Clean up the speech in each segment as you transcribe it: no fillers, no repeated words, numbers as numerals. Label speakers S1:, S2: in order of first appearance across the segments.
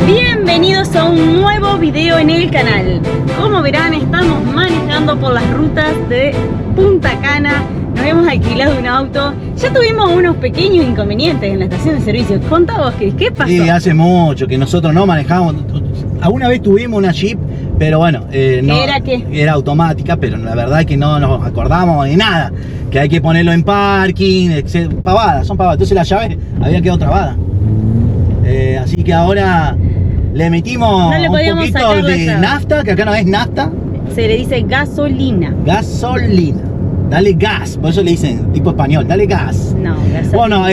S1: Bienvenidos a un nuevo video en el canal. Como verán, estamos manejando por las rutas de Punta Cana. Nos hemos alquilado un auto. Ya tuvimos unos pequeños inconvenientes en la estación de servicio. Contá vos, Cris, ¿qué pasó?
S2: Sí, hace mucho que nosotros no manejamos. Alguna vez tuvimos una Jeep, pero bueno, no,
S1: ¿Era qué?
S2: Era automática, pero la verdad es que no nos acordamos de nada. Que hay que ponerlo en parking, pavadas, son pavadas. Entonces la llave había quedado trabada. Así que ahora le metimos
S1: No le
S2: un
S1: podíamos
S2: poquito
S1: sacar la
S2: de
S1: llave.
S2: nafta, que acá no es nafta,
S1: Se le dice gasolina.
S2: gasolina. Dale gas, por eso le dicen tipo español, dale gas.
S1: No, gasolina.
S2: Bueno,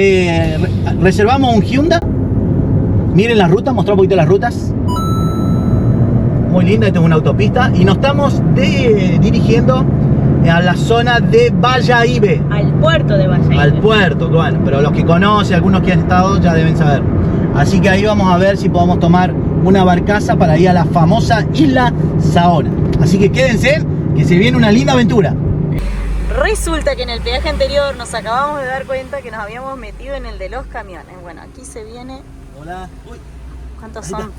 S2: reservamos un Hyundai. Miren las rutas, mostrar un poquito las rutas. Muy linda, esto es una autopista. Y nos estamos dirigiendo a la zona de Bayahíbe.
S1: Al puerto de Bayahíbe.
S2: Al puerto, bueno, pero los que conocen, algunos que han estado ya deben saber. Así que ahí vamos a ver si podemos tomar una barcaza para ir a la famosa Isla Saona. Así que quédense, que se viene una linda aventura.
S1: Resulta que en el peaje anterior nos acabamos de dar cuenta que nos habíamos metido en el de los camiones. Bueno, aquí se viene...
S2: Hola. Uy.
S1: ¿Cuántos son?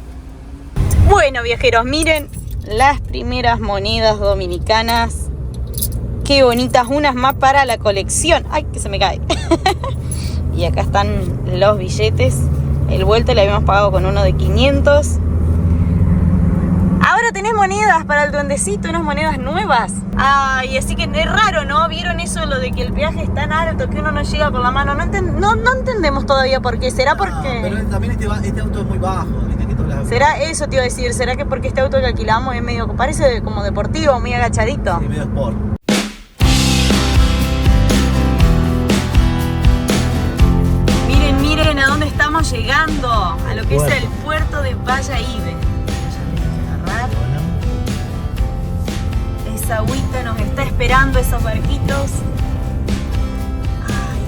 S1: Bueno, viajeros, miren las primeras monedas dominicanas. Qué bonitas, unas más para la colección. ¡Ay, que se me cae! Y acá están los billetes. El vuelto le habíamos pagado con uno de 500. Ahora tenés monedas para el duendecito, unas monedas nuevas. Ay, así que es raro, ¿no? ¿Vieron eso, lo de que el peaje es tan alto que uno no llega con la mano? No entendemos todavía por qué. ¿Será porque...?
S2: Pero también este auto es muy bajo. ¿Viste? Que
S1: ¿Será eso, te iba a decir? ¿Será que porque este auto que alquilamos es medio... parece como deportivo, muy agachadito?
S2: Sí, medio sport.
S1: Miren a dónde estamos llegando. A lo que es el puerto de Bayahíbe. Agarrar. Esa agüita nos está esperando, esos barquitos. Ay,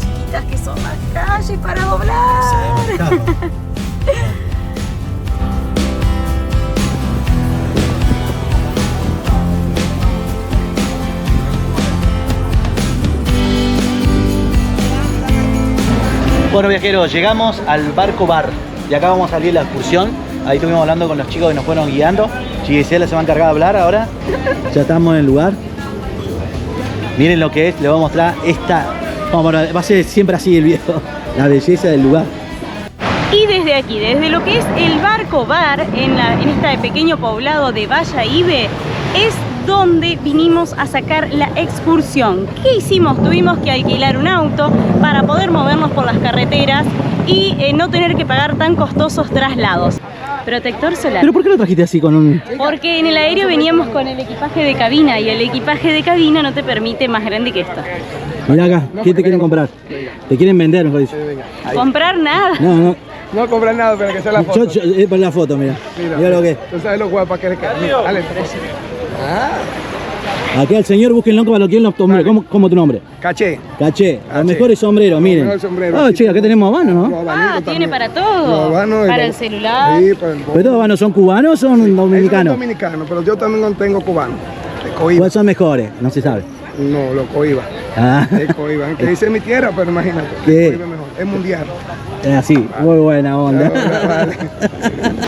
S1: chiquitas que son las calles para doblar.
S2: Bueno, viajeros, llegamos al barco bar y acá vamos a salir la excursión. Ahí estuvimos hablando con los chicos que nos fueron guiando. Gisela se va a encargar de hablar ahora. Ya estamos en el lugar. Miren lo que es, les voy a mostrar esta. Bueno, va a ser siempre así el video, la belleza del lugar.
S1: Y desde aquí, desde lo que es el barco bar, en este pequeño poblado de Bayahíbe, es donde vinimos a sacar la excursión. ¿Qué hicimos? Tuvimos que alquilar un auto para poder movernos por las carreteras y no tener que pagar tan costosos traslados. Protector solar.
S2: ¿Pero por qué lo trajiste así con un...?
S1: Porque en el aéreo veníamos con el equipaje de cabina y el equipaje de cabina no te permite más grande que esto.
S2: Mirá acá, ¿qué te quieren comprar? Te quieren vender, mejor dicho.
S1: Comprar nada.
S2: No.
S3: No comprar nada, pero que sea la foto.
S2: Es para la foto, mira. Mira lo que es.
S3: Tú sabes lo guapa que es. Dale.
S2: Aquí al señor búsquenlo para lo que él nos tome. ¿Cómo tu nombre?
S3: Caché.
S2: Caché, los mejores sombreros, miren.
S3: Mejor sombrero.
S2: Ah, che, acá tenemos habanos, ¿no?
S1: Tiene para todo. Para el celular.
S3: Sí, para el
S2: ¿Pero estos habanos son cubanos o son dominicanos?
S3: Son dominicanos, pero yo también no tengo cubano. De Coiba.
S2: ¿Cuáles son mejores? No se sabe.
S3: No, lo Coiba.
S2: Ah.
S3: De Coiba. Que dice mi tierra, pero imagínate.
S2: ¿Qué?
S3: Coiba es mejor. Es mundial.
S2: Es así, muy buena onda.
S3: Vale.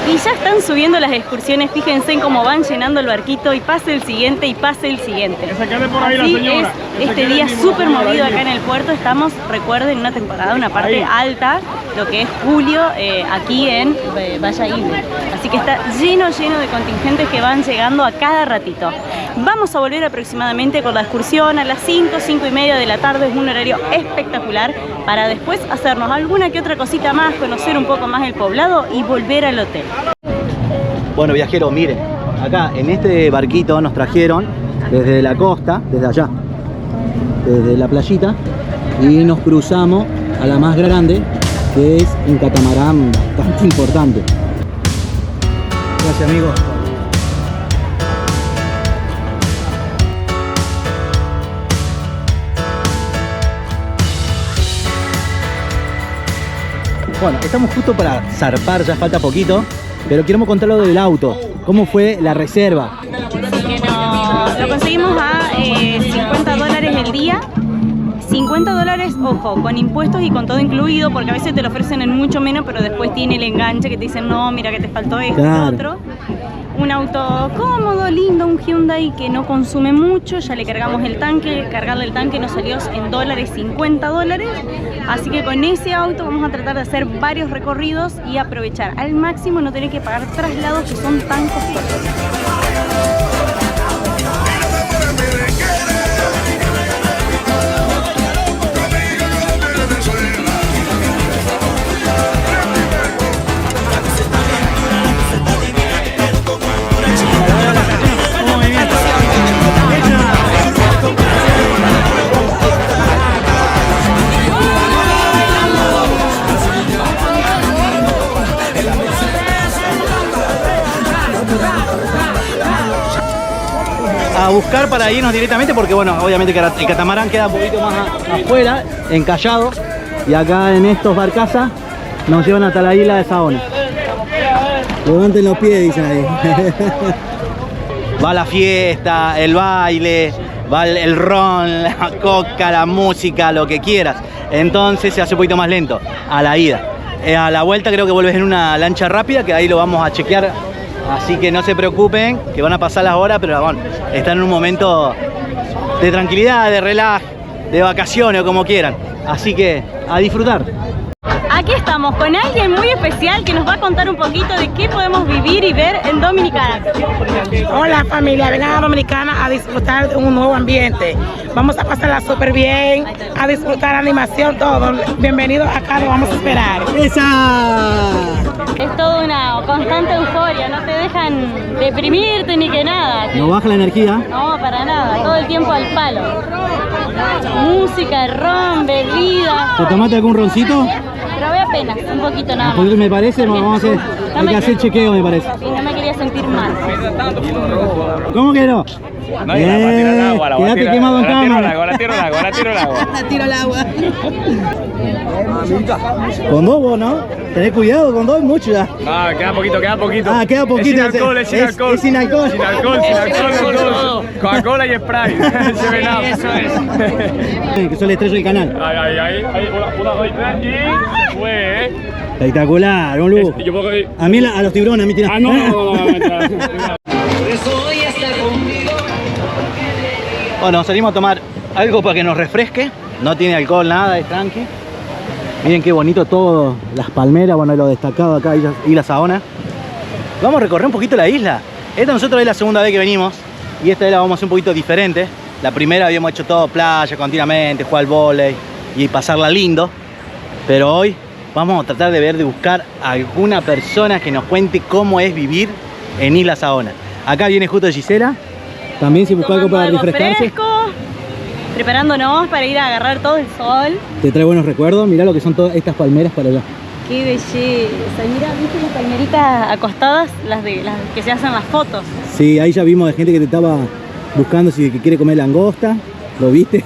S1: Y ya están subiendo las excursiones, fíjense en cómo van llenando el barquito y pase el siguiente y pase el siguiente. Así es este día súper movido acá en el puerto. Estamos, recuerden, en una temporada, una parte alta, lo que es julio, aquí en Bayahíbe. Así que está lleno de contingentes que van llegando a cada ratito. Vamos a volver aproximadamente con la excursión a las 5:30 de la tarde, es un horario espectacular para después hacernos alguna que otra cosita más, conocer un poco más el poblado y volver al hotel.
S2: Bueno, viajeros, miren, acá en este barquito nos trajeron desde la costa, desde allá, desde la playita, y nos cruzamos a la más grande, que es un catamarán bastante importante. Gracias, amigos. Bueno, estamos justo para zarpar, ya falta poquito, pero queremos contar lo del auto. ¿Cómo fue la reserva?
S1: Así que lo conseguimos a $50 el día. $50, ojo, con impuestos y con todo incluido, porque a veces te lo ofrecen en mucho menos, pero después tiene el enganche que te dicen, no, mira que te faltó esto,
S2: Claro.
S1: otro. Un auto cómodo, lindo, un Hyundai que no consume mucho, ya le cargamos el tanque, cargarle el tanque nos salió en dólares, $50, así que con ese auto vamos a tratar de hacer varios recorridos y aprovechar al máximo, no tener que pagar traslados que son tan costosos.
S2: A buscar para irnos directamente porque bueno, obviamente que el catamarán queda un poquito más afuera, encallado, y acá en estos barcazas nos llevan hasta la isla de Saona. Levanten los pies, dicen ahí. Va la fiesta, el baile, va el ron, la coca, la música, lo que quieras. Entonces se hace un poquito más lento a la ida. A la vuelta creo que vuelves en una lancha rápida, que ahí lo vamos a chequear. Así que no se preocupen, que van a pasar las horas, pero bueno, están en un momento de tranquilidad, de relax, de vacaciones o como quieran. Así que a disfrutar.
S1: Aquí estamos con alguien muy especial que nos va a contar un poquito de qué podemos vivir y ver en Dominicana.
S4: Hola familia, vengan a Dominicana a disfrutar de un nuevo ambiente. Vamos a pasarla súper bien, a disfrutar animación, todo. Bienvenidos acá, lo vamos a esperar.
S2: ¡Esa!
S1: Es toda una constante euforia, no te dejan deprimirte ni que nada.
S2: No baja la energía.
S1: No, para nada, todo el tiempo al palo. Música, ron, bebida.
S2: ¿Te tomaste algún roncito?
S1: Probé apenas, un poquito nada más.
S2: Porque me parece, vamos a hacer, hay que hacer chequeo, me parece.
S1: Sí, no me quería sentir mal.
S2: ¿Cómo que no?
S5: No, yo la voy a tirar al agua, la voy a
S2: Quédate
S5: tirar,
S2: quemado en
S5: la tiro al
S2: cámara.
S5: agua, la tiro al agua, la tiro al agua.
S2: La tiro al agua. Con dos vos, ¿no? Tenés cuidado, con dos mucho ya.
S5: No, queda poquito, queda poquito.
S2: Ah, queda poquito.
S5: Es sin alcohol, es sin alcohol.
S2: Es sin alcohol.
S5: Sin alcohol, sin alcohol, los dos. Coca-Cola y Sprite. Se ven
S1: Eso es.
S2: Que soy el estrella del canal.
S5: Ahí, una, dos y tres, y se fue,
S2: Espectacular, un lujo.
S5: Yo puedo ir.
S2: A mí, a los tiburones, a mí tiran.
S5: No.
S2: Bueno, salimos a tomar algo para que nos refresque. No tiene alcohol, nada, es tranqui. Miren qué bonito todo, las palmeras, bueno, lo destacado acá, Isla Saona. Vamos a recorrer un poquito la isla. Esta nosotros es la segunda vez que venimos y esta vez la vamos a hacer un poquito diferente. La primera habíamos hecho todo playa continuamente, jugar al vóley y pasarla lindo. Pero hoy vamos a tratar de buscar a alguna persona que nos cuente cómo es vivir en Isla Saona. Acá viene justo Gisela. También si busca algo para
S1: Tomando
S2: refrescarse.
S1: fresco, preparándonos para ir a agarrar todo el sol.
S2: Te trae buenos recuerdos. Mirá lo que son todas estas palmeras para allá.
S1: Qué belleza. Mira, ¿viste las palmeritas acostadas? Las que se hacen las fotos.
S2: Sí, ahí ya vimos de gente que te estaba buscando si que quiere comer langosta. ¿Lo viste?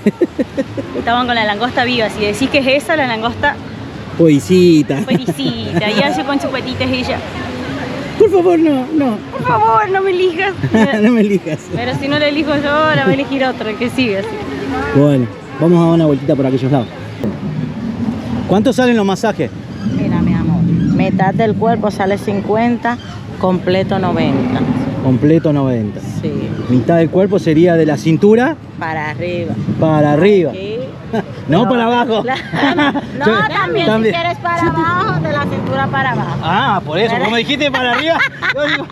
S1: Estaban con la langosta viva. Si decís que es esa, la langosta
S2: Poisita.
S1: buenísima. Y hace con chupetitas ella.
S2: Por favor, no.
S1: Por favor, no me elijas.
S2: No me elijas.
S1: Pero si no la elijo yo, la va a elegir otro, que sigue así.
S2: Bueno, vamos a dar una vueltita por aquellos lados. ¿Cuánto salen los masajes?
S4: Mira, mi amor, mitad del cuerpo sale 50, completo 90.
S2: Completo 90.
S4: Sí,
S2: Mitad del cuerpo sería de la cintura
S4: para arriba.
S2: para arriba.
S4: Aquí.
S2: No para abajo.
S4: No,
S2: Yo-
S4: también si quieres para abajo, de la cintura para abajo.
S2: Ah, por eso, como dijiste para arriba. Yo digo,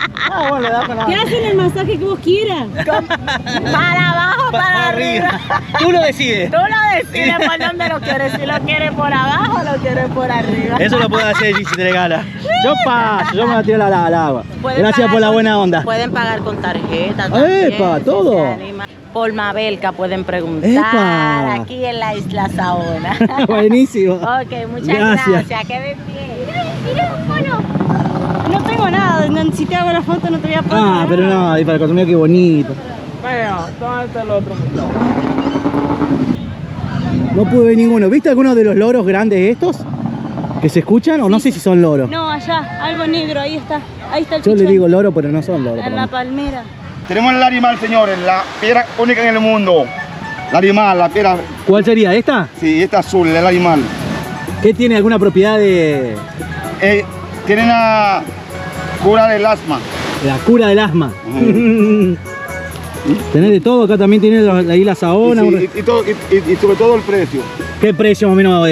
S2: bueno, da para abajo.
S1: hacen el masaje que vos quieras.
S4: Para abajo, para arriba.
S2: Tú lo decides.
S4: Tú lo decides por dónde lo quieres, si lo quieres por abajo o lo quieres por arriba.
S2: Eso lo puede hacer si te regala. Yo paso, yo me voy a tirar al agua.
S4: Pueden
S2: Gracias
S4: pagar
S2: por la
S4: con-
S2: buena onda.
S4: Pueden pagar con tarjeta.
S2: ¡Epa,
S4: también,
S2: todo!
S4: si se animan. Por Mabelca pueden preguntar.
S2: ¡Epa!
S4: Aquí en la Isla Saona.
S2: Buenísimo.
S4: Ok, muchas
S2: Gracias.
S4: gracias. Que ven bien.
S1: Mira, bueno. No tengo nada. Si te hago la foto no te voy a poner.
S2: Ah, pero no, y para consumir qué bonito.
S5: Bueno, ¿dónde está el otro?
S2: No pude ver ninguno. ¿Viste alguno de los loros grandes estos? ¿Que se escuchan? O no sé si son loros.
S1: No, allá, algo negro, ahí está. Ahí está el
S2: Yo le
S1: pichón.
S2: digo loro, pero no son loros.
S1: En
S2: para
S1: la
S2: mí.
S1: palmera.
S3: Tenemos el animal, señores, la piedra única en el mundo.
S6: La animal, la piedra.
S2: ¿Cuál sería esta?
S6: Sí, esta azul, el animal.
S2: ¿Qué tiene alguna propiedad de
S6: Tiene la cura del asma.
S2: la cura del asma? Tenés de todo, acá también tiene ahí la saona.
S6: Y sobre todo el precio.
S2: ¿Qué precio más o menos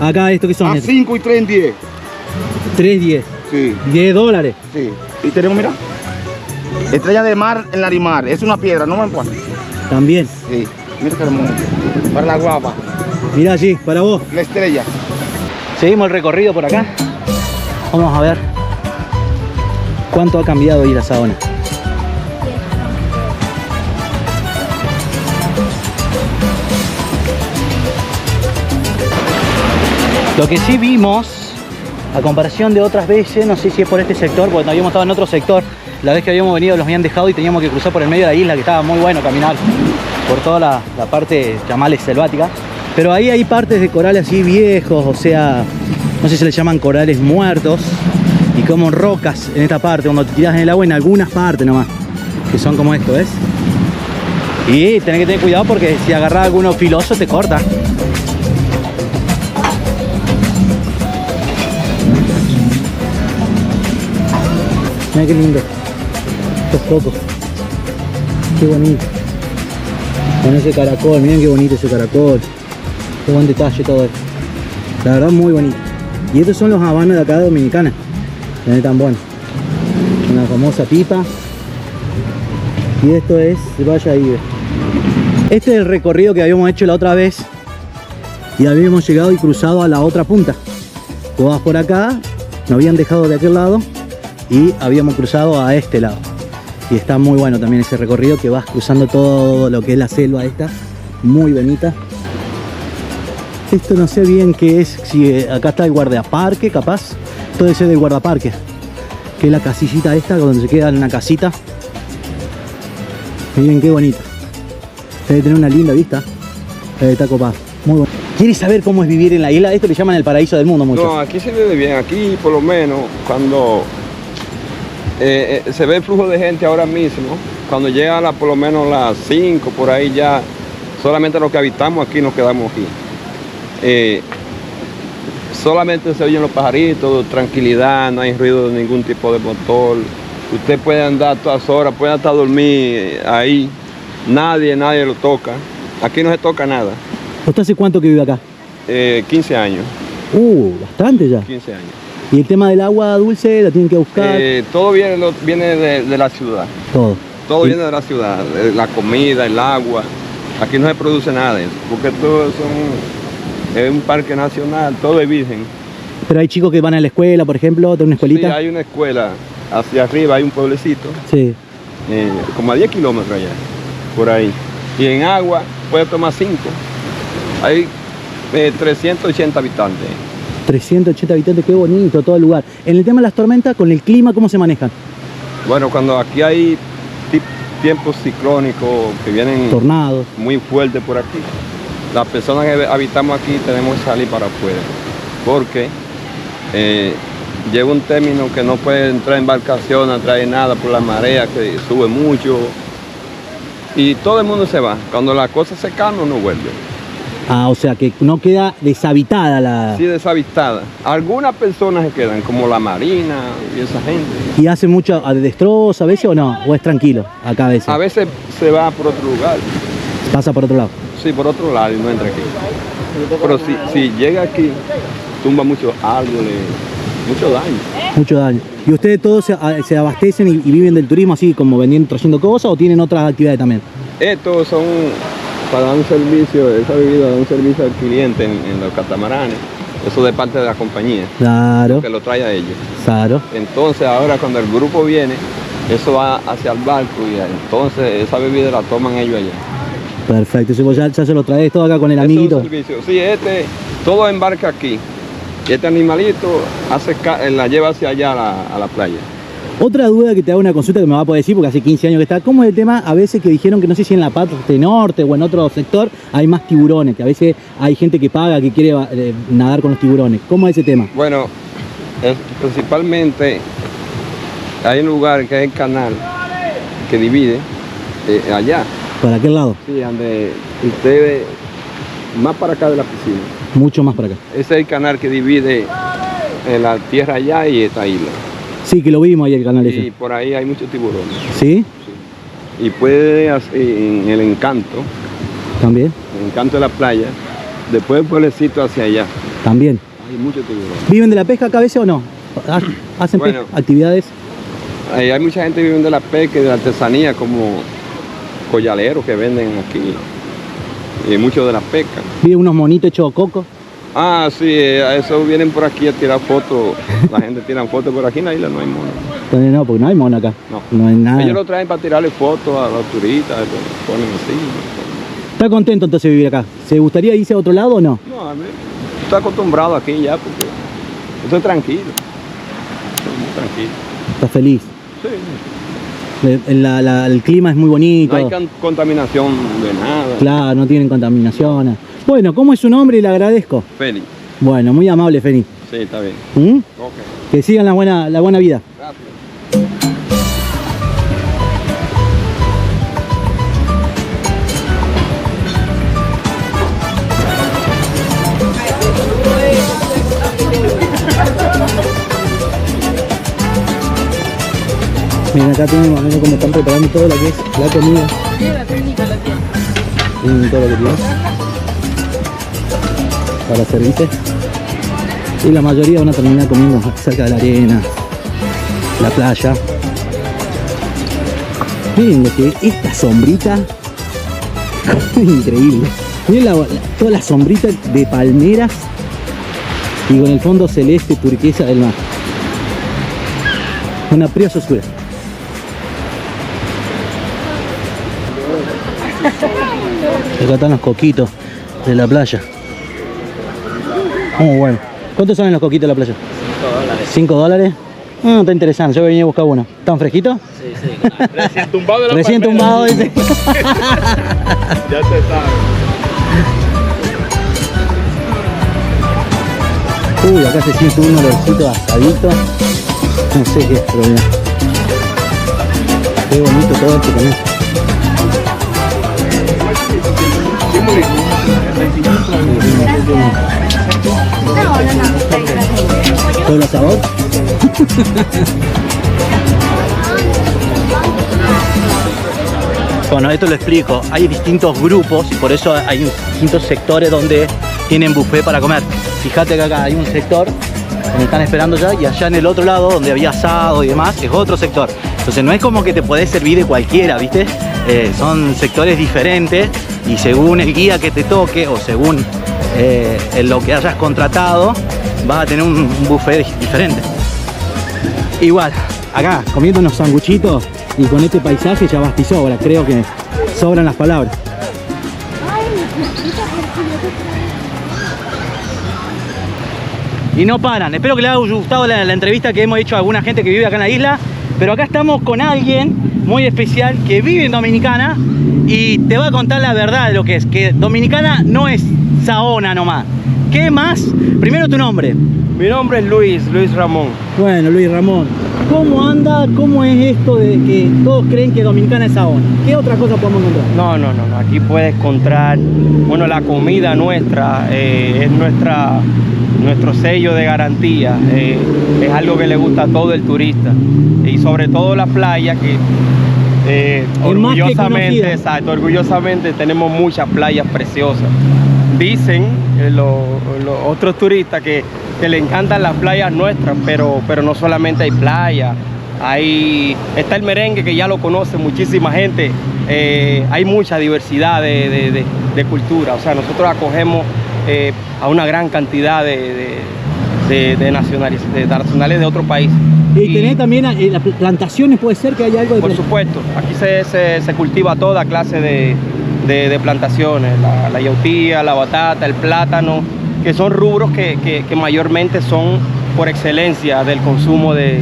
S2: acá esto que son?
S6: A 5 y 3 en 10.
S2: 3.10.
S6: Sí.
S2: $10.
S6: Sí. Y tenemos, mira, estrella de mar en Larimar. Es una piedra, ¿no me encuentro?
S2: También.
S6: Sí. Mira qué hermoso. Para la guapa.
S2: Mira allí, para vos.
S6: La estrella.
S2: Seguimos el recorrido por acá. Vamos a ver cuánto ha cambiado ahí la saona. Lo que sí vimos, a comparación de otras veces, no sé si es por este sector, porque habíamos estado en otro sector, la vez que habíamos venido los habían dejado y teníamos que cruzar por el medio de la isla, que estaba muy bueno caminar por toda la parte, llamarle selvática. Pero ahí hay partes de corales así viejos, o sea, no sé si se les llaman corales muertos, y como rocas en esta parte, cuando te tiras en el agua, en algunas partes nomás, que son como esto, ¿ves? Y tenés que tener cuidado porque si agarras alguno filoso te corta. Mira qué lindo. Estos cocos. Qué bonito. Con ese caracol, miren qué bonito ese caracol. Qué buen detalle todo esto. La verdad muy bonito. Y estos son los habanos de acá de Dominicana. Miren tan bueno. Una famosa pipa. Y esto es, vaya ahí. Este es el recorrido que habíamos hecho la otra vez. Y habíamos llegado y cruzado a la otra punta. Vos vas por acá, nos habían dejado de aquel lado. Y habíamos cruzado a este lado. Y está muy bueno también ese recorrido que vas cruzando todo lo que es la selva esta. Muy bonita. Esto no sé bien qué es, si acá está el guardaparque capaz. Todo ese del guardaparque. Que es la casillita esta, donde se queda en una casita. Miren qué bonito. Debe tener una linda vista. Está copado. Muy bueno. ¿Quieres saber cómo es vivir en la isla? Esto le llaman el paraíso del mundo mucho.
S5: No, aquí se vive bien. Aquí por lo menos cuando se ve el flujo de gente ahora mismo, cuando llega por lo menos las 5 por ahí ya, solamente los que habitamos aquí nos quedamos aquí. Solamente se oyen los pajaritos, tranquilidad, no hay ruido de ningún tipo de motor. Usted puede andar todas horas, puede hasta dormir ahí, nadie lo toca. Aquí no se toca nada.
S2: ¿Usted hace cuánto que vive acá?
S5: 15 años.
S2: Bastante ya.
S5: 15 años.
S2: ¿Y el tema del agua dulce la tienen que buscar?
S5: Todo viene de la ciudad. Todo viene de la ciudad, la comida, el agua. Aquí no se produce nada de eso, porque todo es un parque nacional, todo es virgen.
S2: Pero hay chicos que van a la escuela, por ejemplo, ¿tienen una escuelita?
S5: Sí, hay una escuela, hacia arriba hay un pueblecito,
S2: sí.
S5: Como a 10 kilómetros allá, por ahí. Y en agua puede tomar 5. Hay 380 habitantes.
S2: 380 habitantes, qué bonito todo el lugar. En el tema de las tormentas, con el clima, ¿cómo se manejan?
S5: Bueno, cuando aquí hay tiempos ciclónicos que vienen
S2: tornados
S5: muy fuertes por aquí, las personas que habitamos aquí tenemos que salir para afuera, porque llega un término que no puede entrar embarcación a traer nada por la marea que sube mucho y todo el mundo se va. Cuando la cosa se calma no vuelve.
S2: O sea que no queda deshabitada la...
S5: Sí, deshabitada. Algunas personas se quedan, como la marina y esa gente.
S2: ¿Y hace mucho destrozo a veces o no? ¿O es tranquilo acá a veces?
S5: A veces se va por otro lugar.
S2: ¿Pasa por otro lado?
S5: Sí, por otro lado y no entra aquí. Pero si llega aquí, tumba muchos árboles, mucho daño.
S2: Mucho daño. ¿Y ustedes todos se abastecen y viven del turismo así como vendiendo, trayendo cosas o tienen otras actividades también?
S5: Estos son para dar un servicio, esa bebida da un servicio al cliente en los catamaranes. Eso de parte de la compañía.
S2: Claro.
S5: Que lo trae a ellos.
S2: Claro.
S5: Entonces ahora cuando el grupo viene, eso va hacia el barco y entonces esa bebida la toman ellos allá.
S2: Perfecto, si vos ya se lo traes todo acá con el amiguito.
S5: Sí, todo embarca aquí. Y este animalito la lleva hacia allá a la playa.
S2: Otra duda que te hago, una consulta que me va a poder decir, porque hace 15 años que está, ¿cómo es el tema a veces que dijeron que no sé si en la parte norte o en otro sector hay más tiburones, que a veces hay gente que paga, que quiere nadar con los tiburones? ¿Cómo es ese tema?
S5: Bueno, principalmente hay un lugar que es el canal que divide allá.
S2: ¿Para qué lado?
S5: Sí, donde usted más para acá de la piscina.
S2: Mucho más para acá.
S5: Ese es el canal que divide la tierra allá y esta isla.
S2: Sí, que lo vimos ahí el canal
S5: Y
S2: ese.
S5: por ahí hay muchos tiburones.
S2: ¿Sí?
S5: Y puede hacer en el Encanto,
S2: También.
S5: el Encanto de la playa, después del pueblecito hacia allá,
S2: También.
S5: hay muchos tiburones.
S2: ¿Viven de la pesca acá a veces o no? ¿Hacen
S5: Bueno.
S2: pesca? ¿Actividades?
S5: Hay mucha gente que vive de la pesca y de la artesanía, como collaleros que venden aquí, y mucho de la pesca.
S2: ¿Viven unos monitos hechos coco?
S5: Ah, sí, a eso vienen por aquí a tirar fotos, la gente tira fotos por aquí en la isla, no hay mono.
S2: Entonces, no, porque no hay mono acá.
S5: No.
S2: hay nada.
S5: Ellos lo traen para tirarle fotos a los turistas, lo ponen así.
S2: ¿Está contento entonces de vivir acá? ¿Se gustaría irse a otro lado o no?
S5: No, a mí estoy acostumbrado aquí ya porque estoy tranquilo. Estoy muy tranquilo.
S2: ¿Está feliz?
S5: Sí.
S2: El clima es muy bonito.
S5: No hay contaminación de nada.
S2: Claro, no tienen contaminaciones. Bueno, ¿cómo es su nombre? Y le agradezco.
S5: Félix.
S2: Bueno, muy amable, Feni.
S5: Sí, está bien.
S2: ¿Mm?
S5: Ok.
S2: Que sigan la buena vida.
S5: Gracias.
S2: Miren, acá tenemos cómo están preparando todo lo que es la comida. Tienen todo lo que tienen para servirse. Y la mayoría van a terminar comiendo cerca de la arena, la playa. Miren lo que es esta sombrita. Increíble. Miren toda la sombrita de palmeras y con el fondo celeste turquesa del mar. Una preciosura. Acá están los coquitos de la playa. Muy bueno. ¿Cuántos salen los coquitos de la playa? $5. $5. Está interesante. Yo venía a buscar uno. ¿Están fresquitos?
S7: Sí, recién tumbado de la
S2: Recién
S7: palmera.
S2: tumbado, dice.
S7: Ya te sabes.
S2: Uy, acá se siente un olorcito asadito. No sé qué es, pero mira. Qué bonito todo esto también. ¿Todo el sabor? Bueno, esto lo explico. Hay distintos grupos y por eso hay distintos sectores donde tienen buffet para comer. Fíjate que acá hay un sector donde están esperando ya, y allá en el otro lado donde había asado y demás es otro sector. Entonces no es como que te podés servir de cualquiera, ¿viste? Son sectores diferentes y según el guía que te toque o según lo que hayas contratado vas a tener un buffet diferente. Igual, acá comiendo unos sanguchitos y con este paisaje ya basta y sobra, creo que sobran las palabras. Y no paran. Espero que les haya gustado la entrevista que hemos hecho a alguna gente que vive acá en la isla. Pero acá estamos con alguien muy especial que vive en Dominicana y te va a contar la verdad de lo que es. Que Dominicana no es Saona nomás. ¿Qué más? Primero tu nombre.
S8: Mi nombre es Luis Ramón.
S2: Bueno, Luis Ramón. ¿Cómo anda? ¿Cómo es esto de que todos creen que Dominicana es Saona? ¿Qué otra cosa podemos encontrar?
S8: No. Aquí puedes encontrar, bueno, la comida nuestra, es nuestro sello de garantía. Es algo que le gusta a todo el turista. Y sobre todo la playa, que orgullosamente, exacto, orgullosamente tenemos muchas playas preciosas. Dicen los otros turistas que le encantan las playas nuestras, pero no solamente hay playa, está el merengue, que ya lo conoce muchísima gente. Hay mucha diversidad de cultura, o sea, nosotros acogemos a una gran cantidad de nacionales de otro país.
S2: Y tenés también las plantaciones, puede ser que haya algo de...
S8: Por supuesto, aquí se cultiva toda clase de plantaciones, la yautía, la batata, el plátano, que son rubros que mayormente son por excelencia del consumo de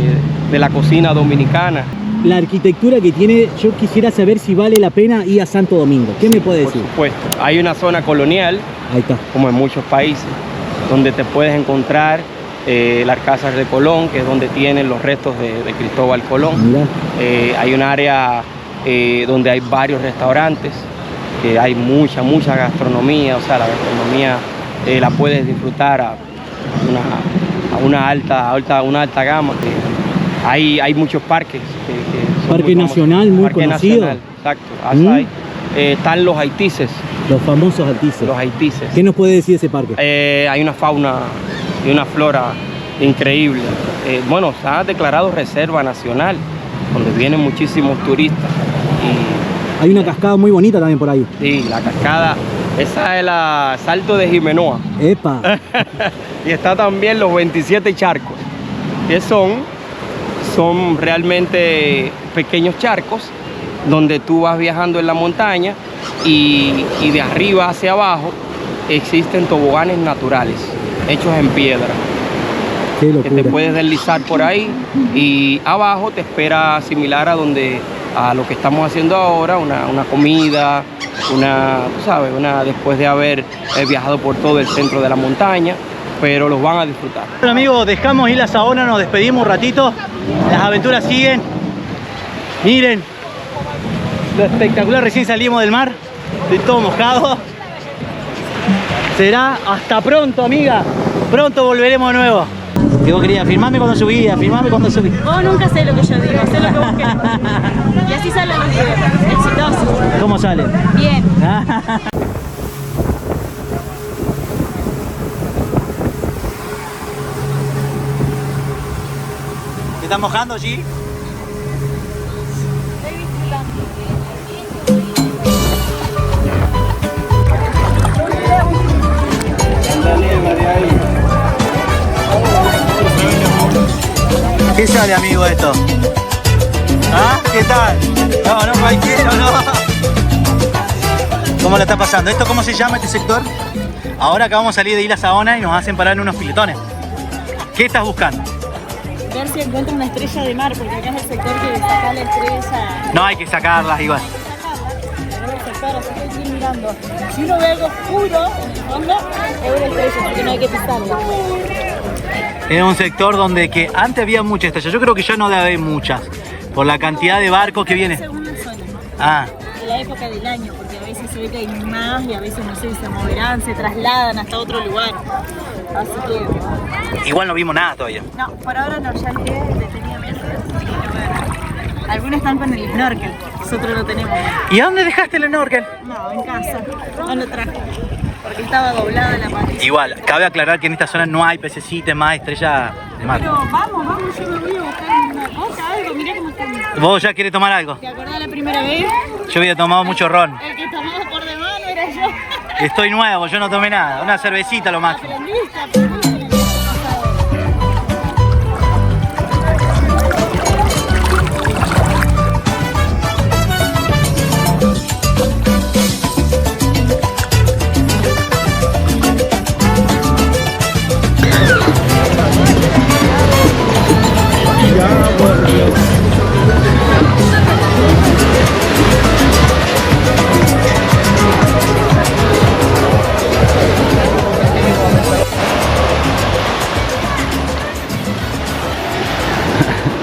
S8: la cocina dominicana.
S2: La arquitectura que tiene, yo quisiera saber si vale la pena ir a Santo Domingo. ¿Qué me puede decir?
S8: Por supuesto, hay una zona colonial,
S2: Ahí está.
S8: como en muchos países, donde te puedes encontrar las casas de Colón, que es donde tienen los restos de Cristóbal Colón.
S2: Mirá.
S8: Hay un área donde hay varios restaurantes, hay mucha gastronomía, o sea, la gastronomía la puedes disfrutar a una alta gama. Hay muchos parques.
S2: Parque nacional muy conocido.
S8: Nacional, exacto. Están los haitises.
S2: Los famosos haitises.
S8: Los haitises.
S2: ¿Qué nos puede decir ese parque?
S8: Hay una fauna y una flora increíble. Bueno, se ha declarado reserva nacional, donde vienen muchísimos turistas.
S2: Hay una cascada muy bonita también por ahí.
S8: Sí, la cascada, esa es el Salto de Jimenoa.
S2: ¡Epa!
S8: Y está también los 27 charcos, que son realmente pequeños charcos donde tú vas viajando en la montaña y de arriba hacia abajo existen toboganes naturales hechos en piedra.
S2: Qué locura.
S8: Que te puedes deslizar por ahí y abajo te espera similar a lo que estamos haciendo ahora, una comida, después de haber viajado por todo el centro de la montaña, pero los van a disfrutar.
S2: Bueno, amigos, dejamos Isla Saona, nos despedimos un ratito, las aventuras siguen. Miren lo espectacular, recién salimos del mar, estoy todo mojado. Será hasta pronto, amiga, pronto volveremos de nuevo. Y vos querías, firmame cuando subía, firmame cuando subí.
S1: Vos nunca sé lo que yo digo, sé lo que vos querés. Y así salen los videos, exitosos.
S2: ¿Cómo salen?
S1: Bien.
S2: ¿Te estás mojando, G? ¿Qué sale, amigo, esto? ¿Ah? ¿Qué tal? No, cualquiera, no. ¿Cómo la está pasando? ¿Esto cómo se llama este sector? Ahora acabamos de salir de Isla Saona y nos hacen parar en unos piletones. ¿Qué estás buscando?
S1: Ver si encuentro una estrella de mar, porque acá es el sector que saca la estrella.
S2: No hay que sacarlas igual.
S1: Estoy mirando. Si uno ve algo oscuro en el fondo, es una estrella, porque no hay que pisarla.
S2: Es un sector donde que antes había muchas estrellas. Yo creo que ya no debe haber muchas, por la cantidad de barcos que vienen.
S1: Según la zona.
S2: Ah.
S1: De la época del año, porque a veces se ve que hay más y a veces no sé, se moverán, se trasladan hasta otro lugar. Así que...
S2: Igual no vimos nada todavía.
S1: No, por ahora no, ya miré detenidamente. Algunos están con el snorkel, nosotros lo tenemos.
S2: ¿Y a dónde dejaste el snorkel?
S1: No, en casa, no lo traje, porque estaba doblada la pata.
S2: Igual, cabe aclarar que en esta zona no hay pececitos más estrellas de mar.
S1: Pero vamos, yo me voy a buscar una cosa, algo, mirá cómo está.
S2: ¿Vos ya querés tomar algo?
S1: ¿Te acordás la primera vez?
S2: Yo había tomado mucho ron.
S1: El que tomaba por de mano era yo.
S2: Estoy nuevo, yo no tomé nada, una cervecita lo máximo.
S1: Aprendiste.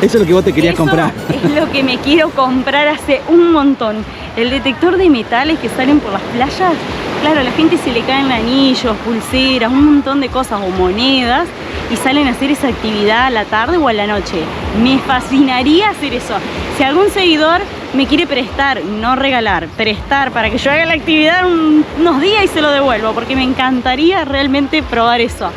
S2: Eso es lo que vos te querías comprar.
S1: Es lo que me quiero comprar hace un montón. El detector de metales que salen por las playas. Claro, a la gente se le caen anillos, pulseras, un montón de cosas o monedas y salen a hacer esa actividad a la tarde o a la noche. Me fascinaría hacer eso. Si algún seguidor me quiere prestar, no regalar, prestar para que yo haga la actividad unos días y se lo devuelvo, porque me encantaría realmente probar eso.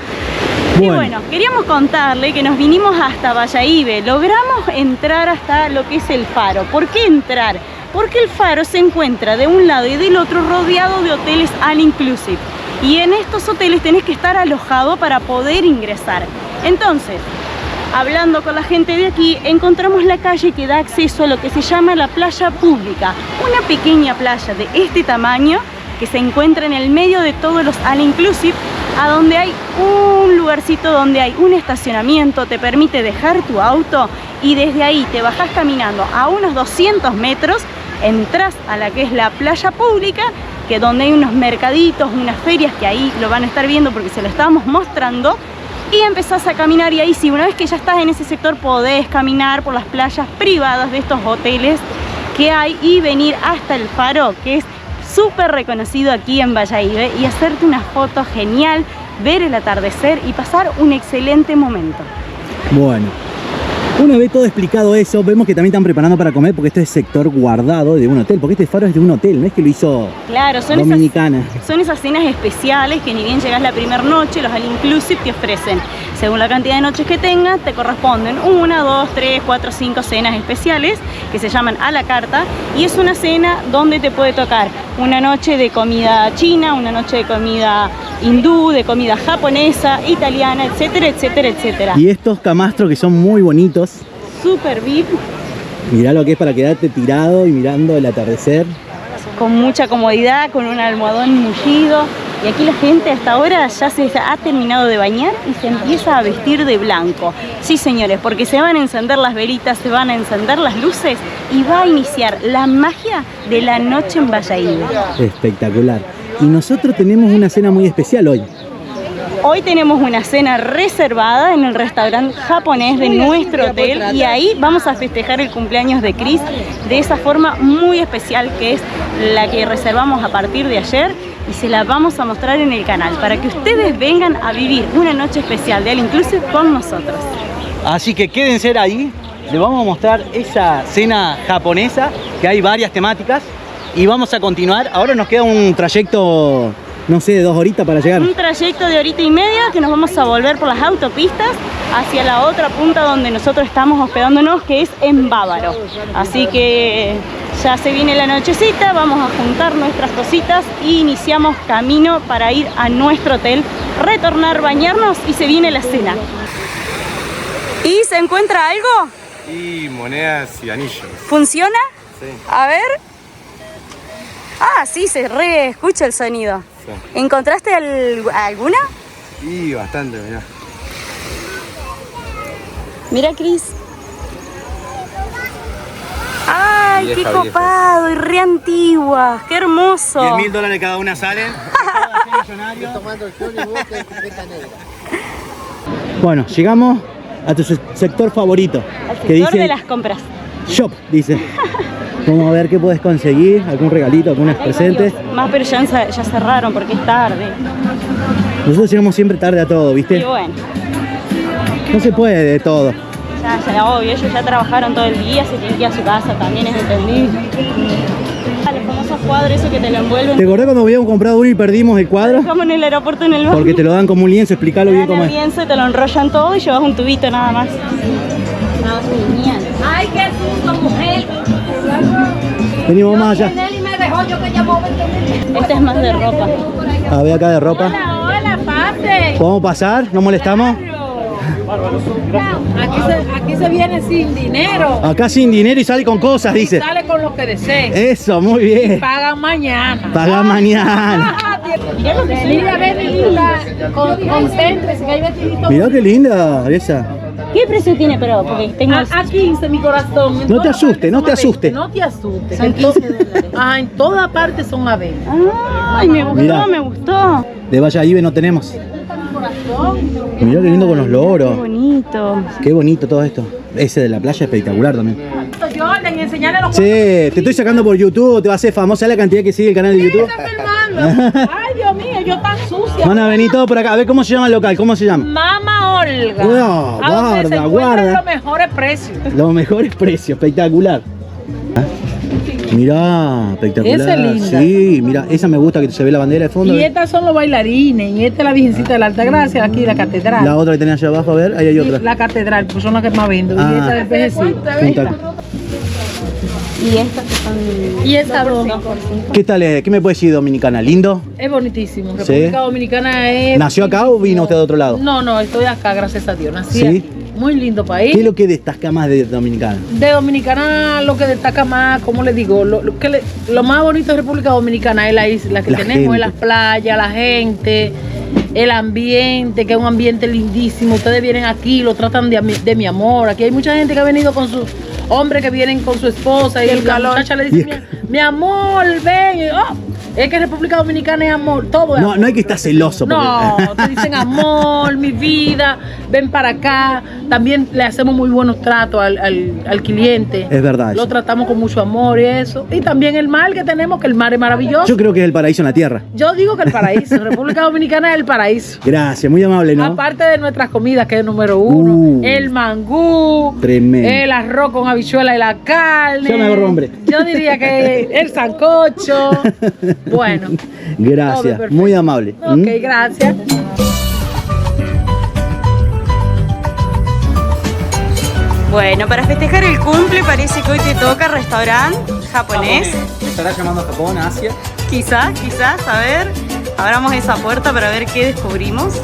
S1: Y bueno, queríamos contarle que nos vinimos hasta Bayahíbe, logramos entrar hasta lo que es el faro. ¿Por qué entrar? Porque el faro se encuentra de un lado y del otro rodeado de hoteles all inclusive. Y en estos hoteles tenés que estar alojado para poder ingresar. Entonces, hablando con la gente de aquí, encontramos la calle que da acceso a lo que se llama la playa pública. Una pequeña playa de este tamaño que se encuentra en el medio de todos los all inclusive, a donde hay un lugarcito donde hay un estacionamiento, te permite dejar tu auto y desde ahí te bajás caminando a unos 200 metros, entras a la que es la playa pública, que donde hay unos mercaditos, unas ferias que ahí lo van a estar viendo porque se lo estamos mostrando, y empezás a caminar y ahí sí, una vez que ya estás en ese sector podés caminar por las playas privadas de estos hoteles que hay y venir hasta el faro, que es súper reconocido aquí en Bayahibe, y hacerte una foto genial, ver el atardecer y pasar un excelente momento.
S2: Bueno, una vez todo explicado eso, vemos que también están preparando para comer, porque este es sector guardado de un hotel, porque este faro es de un hotel, no es que lo hizo
S1: claro,
S2: Dominicana.
S1: Son esas cenas especiales que ni bien llegas la primera noche, los all inclusive te ofrecen. Según la cantidad de noches que tengas, te corresponden 1, 2, 3, 4, 5 cenas especiales que se llaman a la carta, y es una cena donde te puede tocar una noche de comida china, una noche de comida hindú, de comida japonesa, italiana, etcétera, etcétera, etcétera.
S2: Y estos camastros que son muy bonitos.
S1: Super VIP.
S2: Mirá lo que es para quedarte tirado y mirando el atardecer.
S1: Con mucha comodidad, con un almohadón mullido. Y aquí la gente hasta ahora ya se ha terminado de bañar y se empieza a vestir de blanco. Sí, señores, porque se van a encender las velitas, se van a encender las luces y va a iniciar la magia de la noche en Bayahibe.
S2: Espectacular. Y nosotros tenemos una cena muy especial hoy.
S1: Hoy tenemos una cena reservada en el restaurante japonés de nuestro hotel, y ahí vamos a festejar el cumpleaños de Chris de esa forma muy especial, que es la que reservamos a partir de ayer, y se la vamos a mostrar en el canal para que ustedes vengan a vivir una noche especial de All Inclusive con nosotros.
S2: Así que quédense ahí, les vamos a mostrar esa cena japonesa, que hay varias temáticas, y vamos a continuar. Ahora nos queda un trayecto, no sé, de 2 horitas para llegar.
S1: Un trayecto de 1 hora y media que nos vamos a volver por las autopistas hacia la otra punta donde nosotros estamos hospedándonos, que es en Bávaro. Así que ya se viene la nochecita, vamos a juntar nuestras cositas y iniciamos camino para ir a nuestro hotel, retornar, bañarnos y se viene la cena. ¿Y se encuentra algo?
S7: Y monedas y anillos.
S1: ¿Funciona?
S7: Sí.
S1: A ver. Ah, sí, se re escucha el sonido.
S7: Sí.
S1: ¿Encontraste alguna?
S7: Y bastante, mirá.
S1: Mira, Cris. ¡Ay,
S7: Vieja,
S1: qué copado! Y re antiguas. ¡Qué hermoso!
S2: $10.000 cada una salen. Bueno, llegamos a tu sector favorito.
S1: Al
S2: que
S1: sector
S2: dice
S1: de las compras.
S2: Shop, dice. Vamos a ver qué puedes conseguir, algún regalito, algunos
S1: Hay
S2: presentes.
S1: varios más, pero ya cerraron porque es tarde.
S2: Nosotros llegamos siempre tarde a todo, ¿viste?
S1: Y bueno,
S2: No se puede de todo.
S1: ya obvio, ellos ya trabajaron todo el día, se tienen que ir a su casa, también es entendible. Los famosos cuadros, eso que te lo envuelven.
S2: ¿Te acordás cuando habíamos comprado uno y perdimos el cuadro?
S1: Dejamos en el aeropuerto en el baño.
S2: Porque te lo dan como un lienzo, explícalo bien cómo es.
S1: Lienzo y te lo enrollan todo y llevas un tubito nada más. No, genial.
S9: Ay, qué susto, mujer.
S2: Venimos más allá.
S9: Nelly me dejó, yo que llamó 20.000.
S1: Este es más de ropa.
S2: A ver acá de ropa.
S9: Hola, pase.
S2: ¿Podemos pasar? ¿No molestamos?
S9: Aquí se viene sin dinero.
S2: Acá sin dinero y sale con cosas, dice.
S9: Sale con lo que desee.
S2: Eso, muy bien.
S9: Paga mañana.
S2: Paga mañana.
S9: Mira, ven, linda. Concéntrese, que hay vestiditos.
S2: Mirá qué linda esa.
S1: ¿Qué precio tiene? Pero porque tengo...
S9: A 15, mi corazón.
S2: No te asustes, no te asustes.
S9: No te asustes.
S1: Son 15 dólares.
S9: Ajá, en toda parte son a 20.
S1: Ay, me gustó,
S2: Mirá.
S1: me gustó.
S2: De Bayahibe no tenemos. Mirá qué lindo con los
S1: Qué
S2: loros.
S1: bonito.
S2: Qué bonito todo esto. Ese de la playa es espectacular también.
S9: Jordan, enseñale los
S2: Sí, te estoy sacando por YouTube, te va a hacer famosa la cantidad que sigue el canal de YouTube.
S9: está filmando. Ay, Dios mío, yo tan sucia.
S2: Van a venir todos por acá. A ver cómo se llama el local, ¿cómo se llama?
S9: Mama Olga.
S2: No,
S9: a donde se
S2: guarda,
S9: encuentran
S2: guarda.
S9: los mejores precios.
S2: Los mejores precios, espectacular. Mirá, espectacular.
S9: Esa es linda.
S2: Sí, mira, esa me gusta que se ve la bandera de fondo.
S9: Y estas son los bailarines, y esta es la Virgencita de la Altagracia, aquí la catedral.
S2: La otra que tenía allá abajo, a ver, ahí hay otra.
S9: La catedral, pues son las que más vendo.
S2: Ah.
S9: Y esta del pejecito.
S2: Junta.
S1: Y estas que son...
S9: Y esa dos.
S2: ¿Qué tal es? ¿Qué me puede decir Dominicana? ¿Lindo?
S9: Es bonitísimo.
S2: Sí.
S9: República Dominicana es...
S2: ¿Nació acá o vino usted de otro lado?
S9: No, estoy acá, gracias a Dios. Nací
S2: Sí.
S9: aquí. Muy lindo país.
S2: ¿Qué es lo que destaca más de Dominicana?
S9: De Dominicana lo que destaca más, como le digo, lo más bonito de República Dominicana es la isla que
S2: La
S9: tenemos,
S2: gente.
S9: es las playas, la gente, el ambiente, que es un ambiente lindísimo. Ustedes vienen aquí, lo tratan de mi amor. Aquí hay mucha gente que ha venido con sus hombres que vienen con su esposa y la muchacha le dice, mi amor, ven. Y, Es que República Dominicana es amor, todo es
S2: No,
S9: amor.
S2: no hay que estar celoso.
S9: No, te dicen amor, mi vida, ven para acá. También le hacemos muy buenos tratos al cliente.
S2: Es verdad
S9: Lo
S2: eso.
S9: tratamos con mucho amor y eso. Y también el mar que tenemos, que el mar es maravilloso.
S2: Yo creo que es el paraíso en la tierra.
S9: Yo digo que el paraíso, República Dominicana es el paraíso.
S2: Gracias, muy amable, ¿no?
S9: Aparte de nuestras comidas, que es el número uno, el mangú,
S2: Tremendo.
S9: el arroz con habichuela y la carne.
S2: Ya me agarró hambre.
S9: Yo diría que el sancocho. Bueno. Todo
S2: Gracias,
S9: perfecto.
S2: muy amable.
S9: Ok, gracias.
S1: Bueno, para festejar el cumple parece que hoy te toca restaurante japonés.
S2: ¿Me estará llamando a Japón, a Asia?
S1: Quizás, a ver. Abramos esa puerta para ver qué descubrimos.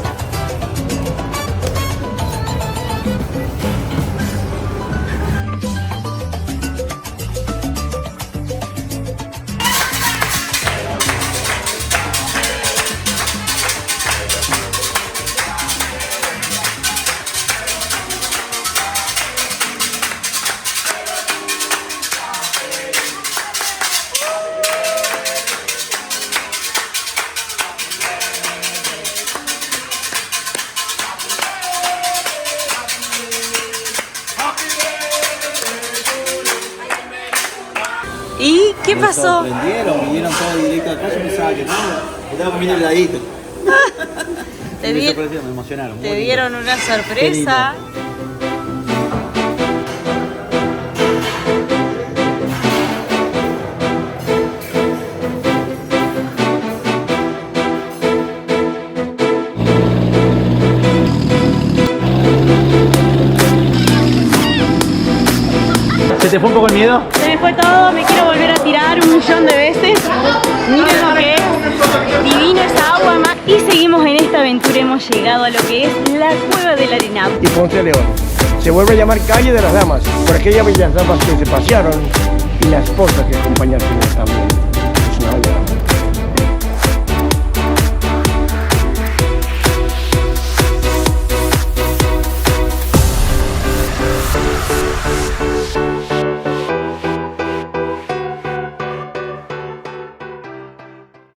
S1: ¿Y qué pasó?
S2: Sorprendieron, vinieron todos directo acá, yo pensaba que no, estaba comiendo heladito.
S1: Te,
S2: Me sorprendieron, me emocionaron.
S1: te dieron una sorpresa.
S2: ¿Se te fue un poco el miedo?
S1: Se me fue todo, me quiero volver a tirar 1.000.000 de veces. Miren lo que es divina esa agua más. Y seguimos en esta aventura, hemos llegado a lo que es la Cueva del Arenal.
S10: Y Ponce de León. Se vuelve a llamar Calle de las Damas, por aquellas bellas damas que se pasearon y la esposa que acompaña al señor también.